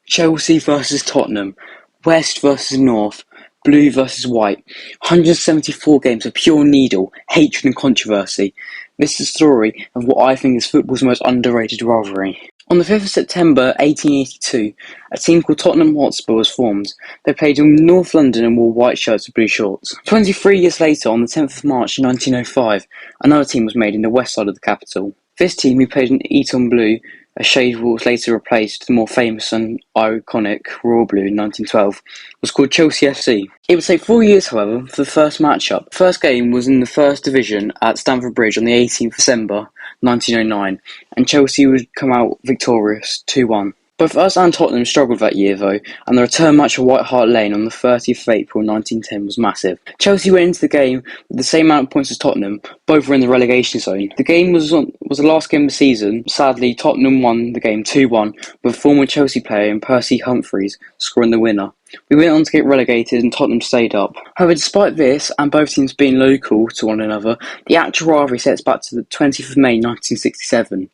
Chelsea versus Tottenham, West versus North, Blue versus White, 174 games of pure needle, hatred and controversy. This is the story of what I think is football's most underrated rivalry. On the 5th of September 1882, a team called Tottenham Hotspur was formed. They played in North London and wore white shirts with blue shorts. 23 years later, on the 10th of March 1905, another team was made in the west side of the capital. This team, who played in Eton Blue, a shade that was later replaced the more famous and iconic Royal Blue in 1912, was called Chelsea FC. It would take 4 years, however, for the first match-up. The first game was in the First Division at Stamford Bridge on the 18th of December 1909, and Chelsea would come out victorious 2-1. Both us and Tottenham struggled that year though, and the return match at White Hart Lane on the 30th of April 1910 was massive. Chelsea went into the game with the same amount of points as Tottenham, both were in the relegation zone. The game was the last game of the season. Sadly, Tottenham won the game 2-1, with former Chelsea player Percy Humphreys scoring the winner. We went on to get relegated and Tottenham stayed up. However, despite this, and both teams being local to one another, the actual rivalry sets back to the 20th of May 1967.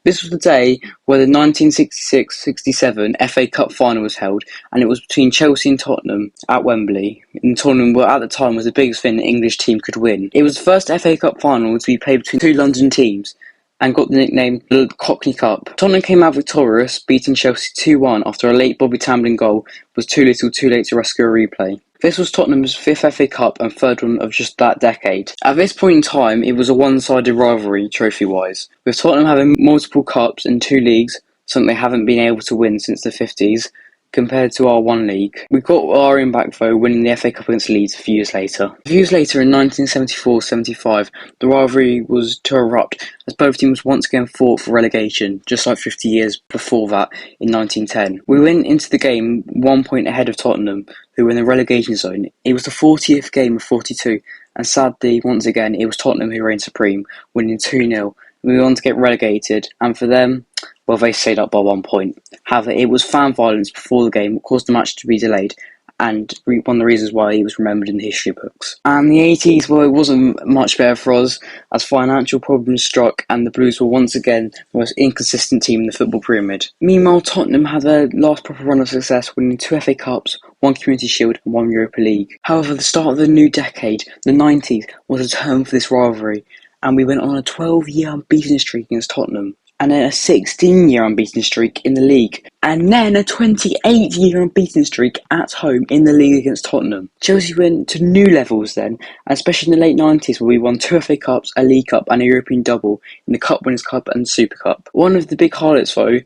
This was the day where the 1966-67 FA Cup final was held, and it was between Chelsea and Tottenham at Wembley. And Tottenham, at the time, was the biggest thing an English team could win. It was the first FA Cup final to be played between two London teams, and got the nickname the Cockney Cup. Tottenham came out victorious, beating Chelsea 2-1 after a late Bobby Tambling goal was too little too late to rescue a replay. This was Tottenham's fifth FA Cup and third one of just that decade. At this point in time, it was a one-sided rivalry trophy-wise, with Tottenham having multiple cups in two leagues, something they haven't been able to win since the 50s, compared to our one league. We got our own back though, winning the FA Cup against Leeds a few years later. A few years later, in 1974-75, the rivalry was to erupt as both teams once again fought for relegation, just like 50 years before that in 1910. We went into the game 1 point ahead of Tottenham, who were in the relegation zone. It was the 40th game of 42, and sadly, once again, it was Tottenham who reigned supreme, winning 2-0. We went on to get relegated, and for them, well, they stayed up by 1 point. However, it was fan violence before the game that caused the match to be delayed, and one of the reasons why he was remembered in the history books. And the 80s, well, it wasn't much better for us, as financial problems struck, and the Blues were once again the most inconsistent team in the football pyramid. Meanwhile, Tottenham had their last proper run of success, winning 2 FA Cups, 1 Community Shield, and 1 Europa League. However, the start of the new decade, the 90s, was a turn for this rivalry, and we went on a 12-year unbeaten streak against Tottenham, and then a 16-year unbeaten streak in the league, and then a 28-year unbeaten streak at home in the league against Tottenham. Chelsea went to new levels then, especially in the late 90s where we won 2 FA Cups, a League Cup and a European double in the Cup Winners' Cup and Super Cup. One of the big highlights though,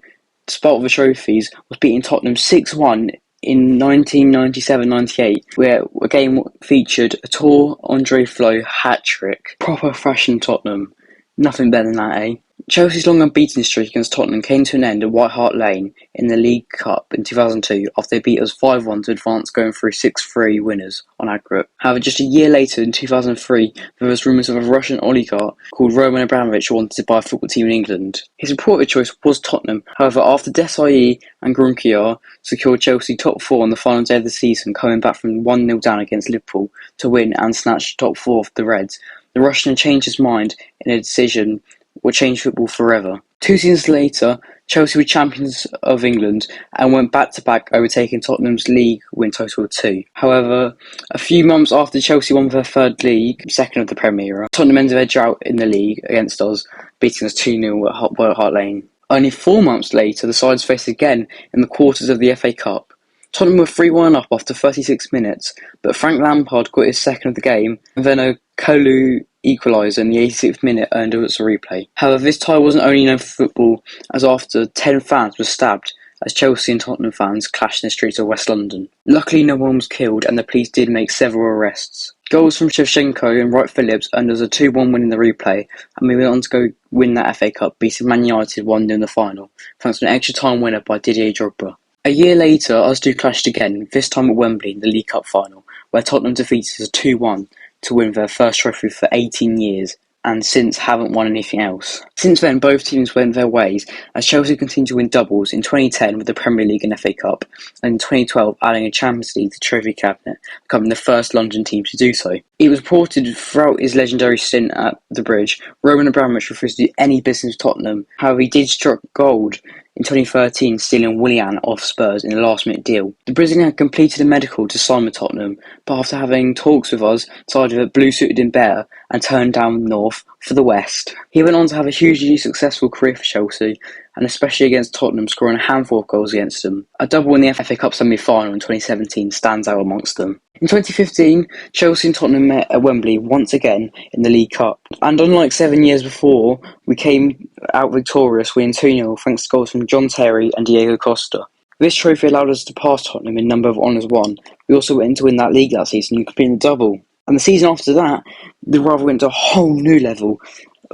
despite all the trophies, was beating Tottenham 6-1 in 1997-98, where a game featured a tall Andre Flo hat-trick. Proper fashion Tottenham. Nothing better than that, eh? Chelsea's long unbeaten streak against Tottenham came to an end at White Hart Lane in the League Cup in 2002 after they beat us 5-1 to advance, going through 6-3 winners on aggregate. However, just a year later in 2003, there was rumours of a Russian oligarch called Roman Abramovich who wanted to buy a football team in England. His reported choice was Tottenham. However, after Desai and Grunkiar secured Chelsea top 4 on the final day of the season, coming back from 1-0 down against Liverpool to win and snatch top 4 off the Reds, the Russian changed his mind in a decision would change football forever. 2 seasons later, Chelsea were champions of England and went back-to-back, overtaking Tottenham's league win total of 2. However, a few months after Chelsea won their third league, second of the Premier era, Tottenham ended their drought in the league against us, beating us 2-0 at White Hart Lane. Only 4 months later, the sides faced again in the quarters of the FA Cup. Tottenham were 3-1 up after 36 minutes, but Frank Lampard got his second of the game, and then a Kolu equaliser in the 86th minute earned us a replay. However, this tie wasn't only known for football, as after 10 fans were stabbed as Chelsea and Tottenham fans clashed in the streets of West London. Luckily, no one was killed, and the police did make several arrests. Goals from Shevchenko and Wright Phillips earned us a 2-1 win in the replay, and we went on to go win that FA Cup, beating Man United 1-0 in the final, thanks to an extra time winner by Didier Drogba. A year later, us two clashed again, this time at Wembley in the League Cup final, where Tottenham defeated us 2-1 to win their first trophy for 18 years, and since haven't won anything else. Since then, both teams went their ways, as Chelsea continued to win doubles in 2010 with the Premier League and FA Cup, and in 2012 adding a Champions League to the trophy cabinet, becoming the first London team to do so. It was reported throughout his legendary stint at the Bridge, Roman Abramovich refused to do any business with Tottenham. However, he did strike gold in 2013 stealing Willian off Spurs in a last-minute deal. The Brazilian had completed a medical to sign with Tottenham, but after having talks with us, decided that blue suited him better and turned down North for the West. He went on to have a hugely successful career for Chelsea, and especially against Tottenham, scoring a handful of goals against them. A double in the FA Cup semi-final in 2017 stands out amongst them. In 2015, Chelsea and Tottenham met at Wembley once again in the League Cup, and unlike 7 years before, we came out victorious, winning 2-0 thanks to goals from John Terry and Diego Costa. This trophy allowed us to pass Tottenham in number of honours won. We also went in to win that league that season, completing the double. And the season after that, the rivalry went to a whole new level,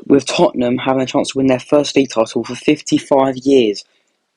with Tottenham having a chance to win their first league title for 55 years.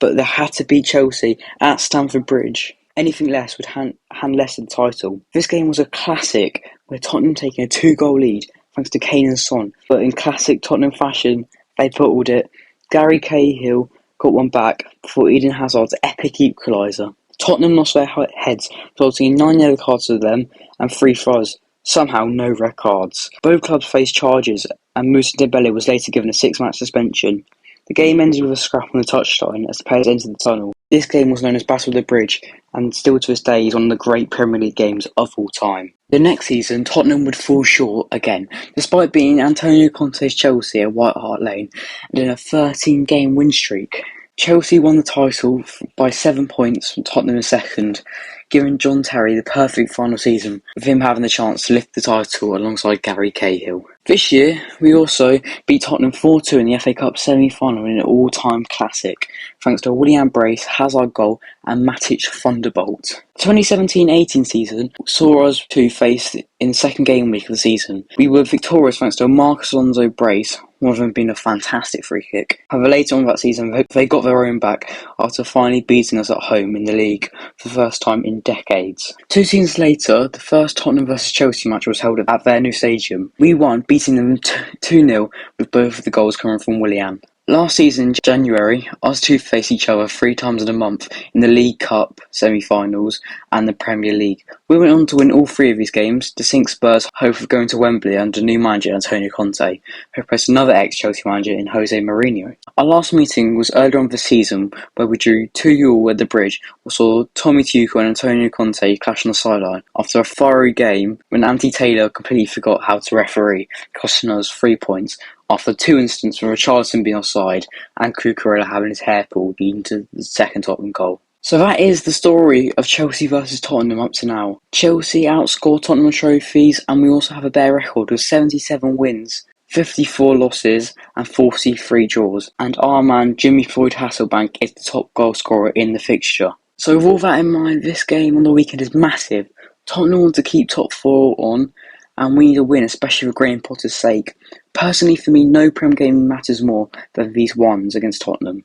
But they had to beat Chelsea at Stamford Bridge. Anything less would hand less the title. This game was a classic, with Tottenham taking a 2-goal lead thanks to Kane and Son. But in classic Tottenham fashion, they bottled it. Gary Cahill got one back before Eden Hazard's epic equaliser. Tottenham lost their heads, resulting in 9 yellow cards to them and 3 for us. Somehow, no red cards. Both clubs faced charges, and Moussa Dembele was later given a 6-match suspension. The game ended with a scrap on the touchline as the players entered the tunnel. This game was known as Battle of the Bridge, and still to this day is one of the great Premier League games of all time. The next season, Tottenham would fall short again, despite beating Antonio Conte's Chelsea at White Hart Lane and in a 13-game win streak. Chelsea won the title by 7 points from Tottenham in second, giving John Terry the perfect final season, with him having the chance to lift the title alongside Gary Cahill. This year, we also beat Tottenham 4-2 in the FA Cup semi-final in an all-time classic, thanks to a Willian brace, Hazard goal and Matic thunderbolt. The 2017-18 season saw us two face in the second game week of the season. We were victorious thanks to a Marcos Alonso brace, one of them being a fantastic free kick. However, later on that season, they got their own back after finally beating us at home in the league for the first time in decades. 2 seasons later, the first Tottenham vs Chelsea match was held at their new stadium. We won, beating them 2-0 with both of the goals coming from Willian. Last season, in January, us two faced each other 3 times in a month in the League Cup semi-finals and the Premier League. We went on to win all 3 of these games to sink Spurs' hope of going to Wembley under new manager Antonio Conte, who replaced another ex-Chelsea manager in Jose Mourinho. Our last meeting was earlier on the season, where we drew 2-2 at the Bridge, or saw Tommy Tuchel and Antonio Conte clash on the sideline after a fiery game when Andy Taylor completely forgot how to referee, costing us 3 points. After 2 instances from Richarlison being offside and Cucurella having his hair pulled, leading to the second Tottenham goal. So that is the story of Chelsea versus Tottenham up to now. Chelsea outscored Tottenham trophies, and we also have a bare record with 77 wins, 54 losses and 43 draws. And our man Jimmy Floyd Hasselbank is the top goal scorer in the fixture. So with all that in mind, this game on the weekend is massive. Tottenham want to keep top 4 on, and we need a win, especially for Graham Potter's sake. Personally, for me, no Prem game matters more than these ones against Tottenham.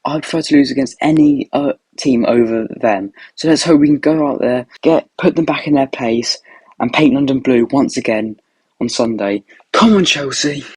I'd prefer to lose against any team over them. So let's hope we can go out there, put them back in their place, and paint London blue once again on Sunday. Come on, Chelsea!